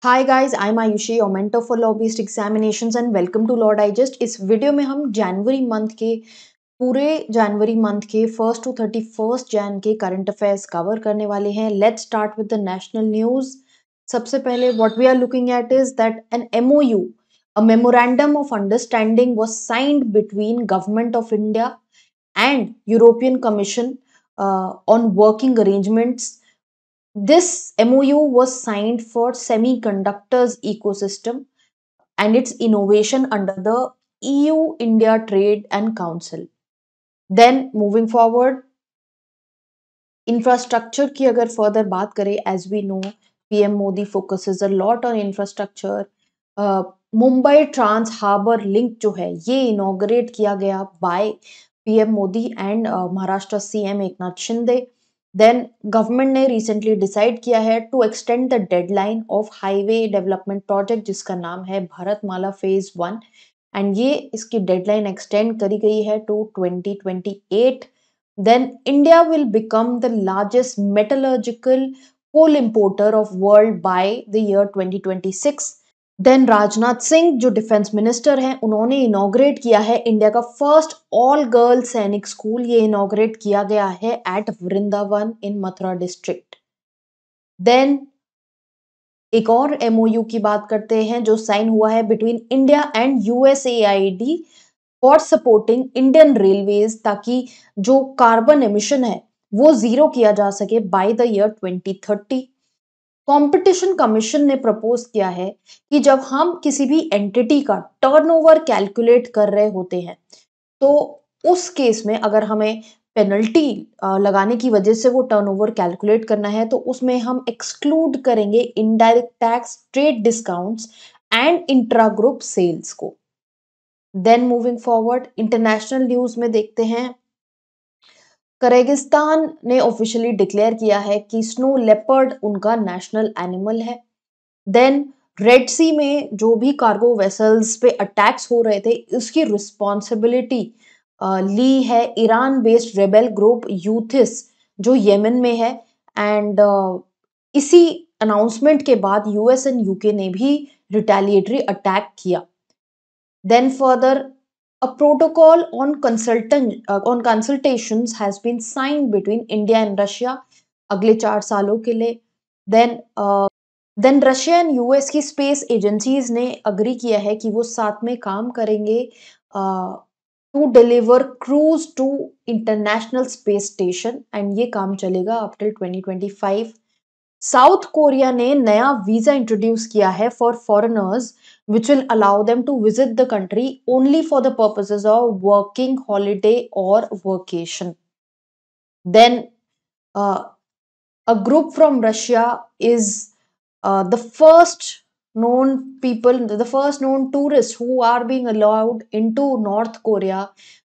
Hi guys, I am Ayushi, your mentor for lobbyist examinations and welcome to law digest. इस video में हम जनवरी month के 1st to 31st के current affairs cover करने वाले हैं। Let's start with the national news. सबसे पहले what we are looking at is that an MOU, a memorandum of understanding was signed between government of India and European Commission on working arrangements. This MOU was signed for semiconductors ecosystem and its innovation under the EU India Trade and Council. Then moving forward, infrastructure की अगर further बात करें, as we know, PM Modi focuses a lot on infrastructure. Mumbai trans harbour link जो है ये inaugurate किया गया by PM Modi and Maharashtra CM Eknath Shinde. Then government ने रिसेंटली डिसाइड किया है to extend the deadline of highway development project जिसका नाम है भारतमाला फेज 1 एंड ये इसकी डेडलाइन एक्सटेंड करी गई है to 2028। Then India will become the largest metallurgical coal importer of world by the year 2026. Then Rajnath Singh जो डिफेंस मिनिस्टर हैं उन्होंने इनॉग्रेट किया है इंडिया का फर्स्ट ऑल गर्ल्स सैनिक स्कूल। ये इनॉग्रेट किया गया है एट वृंदावन इन मथुरा डिस्ट्रिक्ट। देन एक और MOU की बात करते हैं जो साइन हुआ है between India and USAID for supporting Indian railways ताकि जो कार्बन एमिशन है वो जीरो किया जा सके by the year 2030। Competition commission ने प्रपोज किया है कि जब हम किसी भी एंटिटी का टर्नओवर कैलकुलेट कर रहे होते हैं तो उस केस में अगर हमें पेनल्टी लगाने की वजह से वो टर्नओवर कैलकुलेट करना है तो उसमें हम एक्सक्लूड करेंगे indirect tax, trade discounts and intra group sales को। Then moving forward, international news में देखते हैं, किर्गिस्तान ने ऑफिशियली डिक्लेयर किया है कि स्नो लेपर्ड उनका नेशनल एनिमल है। देन रेड सी में जो भी कार्गो वेसल्स पे अटैक्स हो रहे थे उसकी रिस्पॉन्सिबिलिटी ली है ईरान बेस्ड रेबेल ग्रुप यूथिस जो येमेन में है एंड इसी अनाउंसमेंट के बाद US एंड UK ने भी रिटेलिएटरी अटैक किया। Then further, a protocol on consultations has been signed between India and Russia अगले 4 सालों के लिए। देन रशिया एंड US की स्पेस एजेंसीज ने अग्री किया है कि वो साथ में काम करेंगे to deliver crews to international space station and ये काम चलेगा अप टिल 2025। साउथ कोरिया ने नया वीजा इंट्रोड्यूस किया है for foreigners which will allow them to visit the country only for the purposes of working, holiday or vacation. Then a group from Russia is the first known tourists who are being allowed into North Korea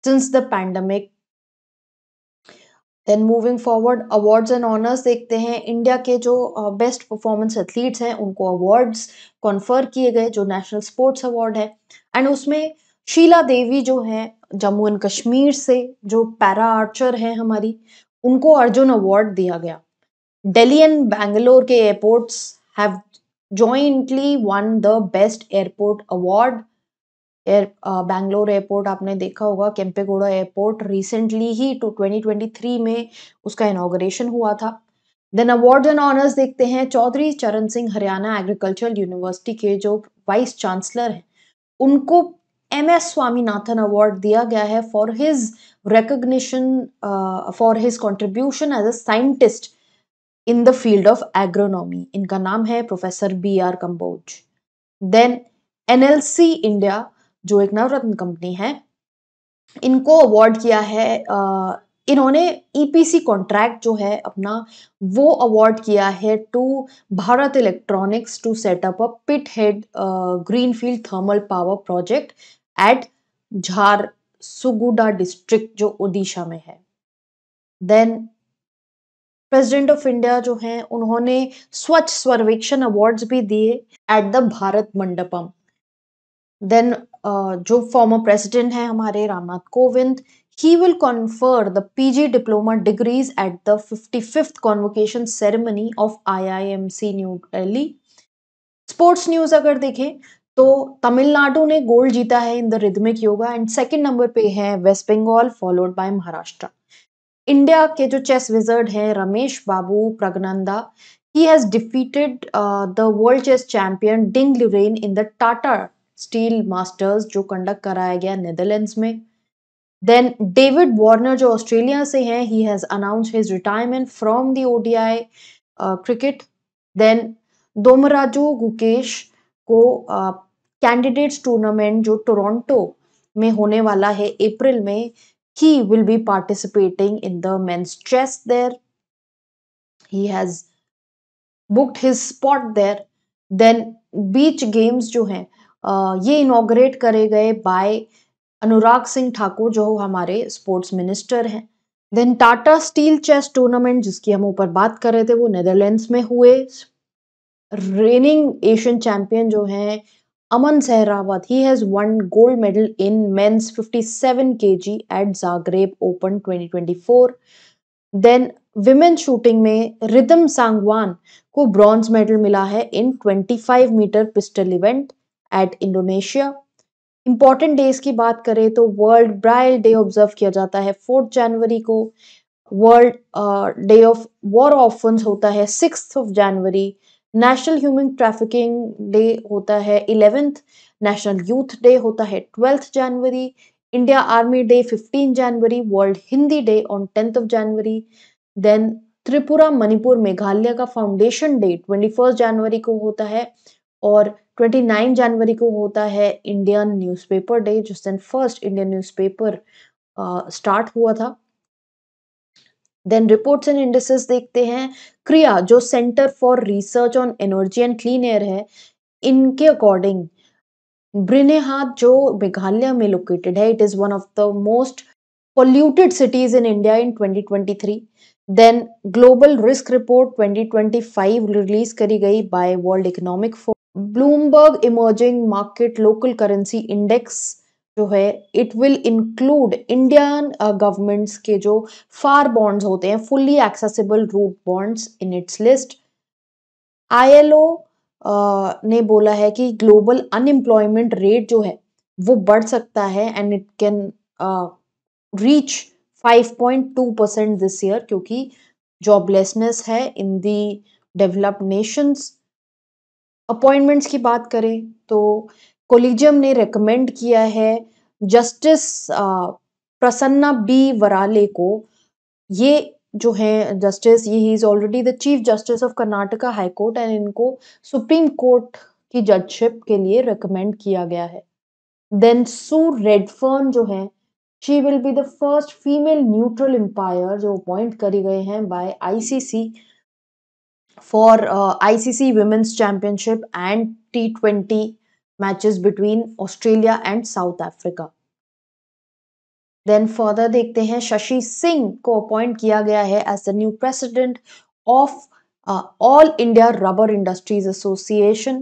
since the pandemic. Then moving forward, awards and honours देखते हैं। India के जो best performance athletes हैं उनको awards confer किए गए जो national sports award है एंड उसमें शीला देवी जो है जम्मू एंड कश्मीर से जो पैरा आर्चर हैं हमारी उनको अर्जुन अवार्ड दिया गया। दिल्ली एंड बैंगलोर के airports have jointly one the best airport award. Bangalore airport आपने देखा होगा, केम्पेगौड़ा एयरपोर्ट रिसेंटली ही 2023 में उसका इनॉग्रेशन हुआ था। देन अवार्ड्स एंड ऑनर्स देखते हैं। चौधरी चरण सिंह हरियाणा एग्रीकल्चरल यूनिवर्सिटी के जो वाइस चांसलर हैं उनको MS स्वामीनाथन अवार्ड दिया गया है for his recognition for his contribution as a scientist in the field of agronomy. इनका नाम है professor BR Kamboj. Then NLC India जो एक नवरत्न कंपनी है इनको अवार्ड किया है, इन्होंने EPC कॉन्ट्रैक्ट जो है अपना वो अवार्ड किया है to Bharat electronics to set up a pit head greenfield thermal power project at Jharsuguda district जो ओडिशा में है। देन प्रेसिडेंट ऑफ इंडिया जो हैं उन्होंने स्वच्छ सर्वेक्षण अवार्ड्स भी दिए at the Bharat Mandapam. Then जो फॉर्मर प्रेसिडेंट हैं हमारे Ramnath Kovind, he will confer the PG diploma degrees at the 55th convocation ceremony of IIMC New Delhi. Sports news अगर देखें तो तमिलनाडु ने गोल्ड जीता है in the rhythmic yoga and second number पे है West Bengal followed by Maharashtra. India के जो चेस विजर्ड हैं Ramesh Babu Praggnanandhaa, he has defeated the world chess champion Ding Liren in the Tata steel masters जो कंडक्ट कराया गया नेदरलैंड्स में। देन डेविड वार्नर जो ऑस्ट्रेलिया से हैं, he has announced his retirement from the ODI cricket. Then Dommaraju Gukesh को candidates tournament जो Toronto में होने वाला है अप्रैल में, he will be participating in the men's chess there. He has booked his spot there. Then beach games जो हैं ये इनॉग्रेट करे गए बाय अनुराग सिंह ठाकुर जो हमारे स्पोर्ट्स मिनिस्टर हैं। Then Tata Steel chess tournament जिसकी हम ऊपर बात कर रहे थे वो नेदरलैंड्स में हुए। रेनिंग एशियन चैंपियन जो हैं Aman Sehrawat, he has won gold medal in men's 57 kg at Zagreb Open 2024. Then women shooting में रिदम सांगवान को ब्रॉन्ज मेडल मिला है in 25 metre pistol event at Indonesia. Important days की बात करें तो वर्ल्ड ब्राइल डे ऑब्जर्व किया जाता है 4 जनवरी को। World day of war orphans होता है 6 जनवरी। नेशनल ह्यूमन ट्रैफिकिंग डे होता है 11th। नेशनल यूथ डे होता है 12th जनवरी। इंडिया आर्मी डे 15 जनवरी। World Hindi day on 10th January. Then Tripura Manipur Meghalaya का फाउंडेशन डे 21 जनवरी को होता है और 29 जनवरी को होता है इंडियन न्यूज़पेपर डे जिस दिन फर्स्ट इंडियन न्यूज़पेपर स्टार्ट हुआ था। देन रिपोर्ट्स एंड इंडिसेस देखते हैं। क्रिया जो centre for research on energy and clean air है, इनके अकॉर्डिंग ब्रिनेहाट जो मेघालय में लोकेटेड है, it is one of the most polluted cities in India in 2023. Then Global Risk Report 2025 release करी गई by World Economic Forum. Bloomberg Emerging Market Local Currency Index जो है it will include Indian governments के जो FAR bonds होते हैं, fully accessible route bonds in its list. ILO ने बोला है कि ग्लोबल अनएम्प्लॉयमेंट रेट जो है वो बढ़ सकता है and it can reach 5.2% this year क्योंकि जॉबलेसनेस है इन दी डेवलप्ड नेशंस। अपॉइंटमेंट्स की बात करें तो कोलिजियम ने रेकमेंड किया है जस्टिस प्रसन्ना बी वराले को। ये जो है जस्टिस, ये he is already the chief justice of Karnataka high court and इनको सुप्रीम कोर्ट की जजशिप के लिए रेकमेंड किया गया है। देन सू रेडफर्न जो है, she will be the first female neutral umpire जो अपॉइंट करी गए हैं बाय ICC फॉर ICC Women's Championship and T20 matches between Australia and South Africa. Then further देखते हैं शशि सिंह को अपॉइंट किया गया है as the new president of all India rubber industries association.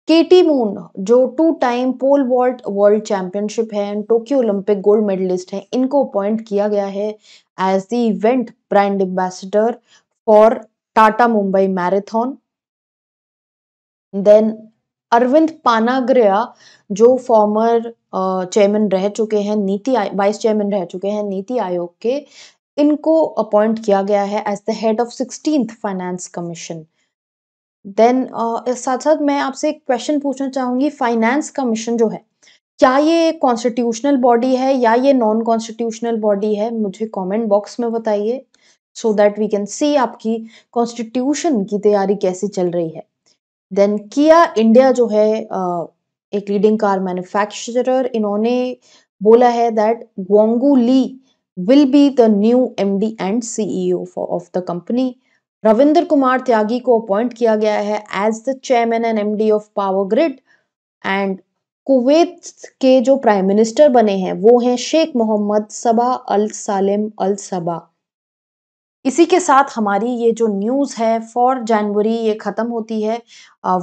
Katie Moon जो 2 time pole vault world championship है and Tokyo Olympic gold medallist है, इनको अपॉइंट किया गया है as the event brand ambassador for Tata Mumbai marathon. Then Arvind Panagariya जो former chairman रह चुके हैं वाइस चेयरमैन रह चुके हैं नीति आयोग के, इनको अपॉइंट किया गया है as the head of 16th finance commission. Then साथ साथ मैं आपसे एक क्वेश्चन पूछना चाहूंगी, फाइनेंस कमीशन जो है क्या ये कॉन्स्टिट्यूशनल बॉडी है या ये नॉन कॉन्स्टिट्यूशनल बॉडी है? मुझे कमेंट बॉक्स में बताइए so that we can see आपकी कॉन्स्टिट्यूशन की तैयारी कैसी चल रही है। देन किया इंडिया जो है एक लीडिंग कार मैन्युफैक्चरर, इन्होंने बोला है that Gwangu Lee will be the new MD and CEO of the company. Ravindra Kumar Tyagi को अपॉइंट किया गया है as the chairman and MD of power grid and Kuwait के जो प्राइम मिनिस्टर बने हैं वो हैं शेख मोहम्मद सबा अल सालिम अल सबा। इसी के साथ हमारी ये जो न्यूज़ है फॉर जनवरी ये ख़त्म होती है।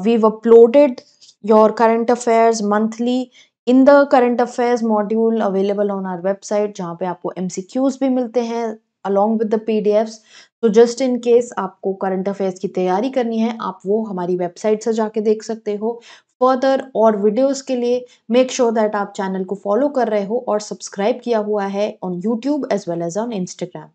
We've uploaded your current affairs monthly in the current affairs module available on our website, जहाँ पे आपको MCQs भी मिलते हैं along with the PDFs. तो जस्ट इन केस आपको करंट अफेयर्स की तैयारी करनी है, आप वो हमारी वेबसाइट से जाके देख सकते हो। फर्दर और वीडियोज़ के लिए मेक श्योर दैट आप चैनल को फॉलो कर रहे हो और सब्सक्राइब किया हुआ है on YouTube as well as on Instagram.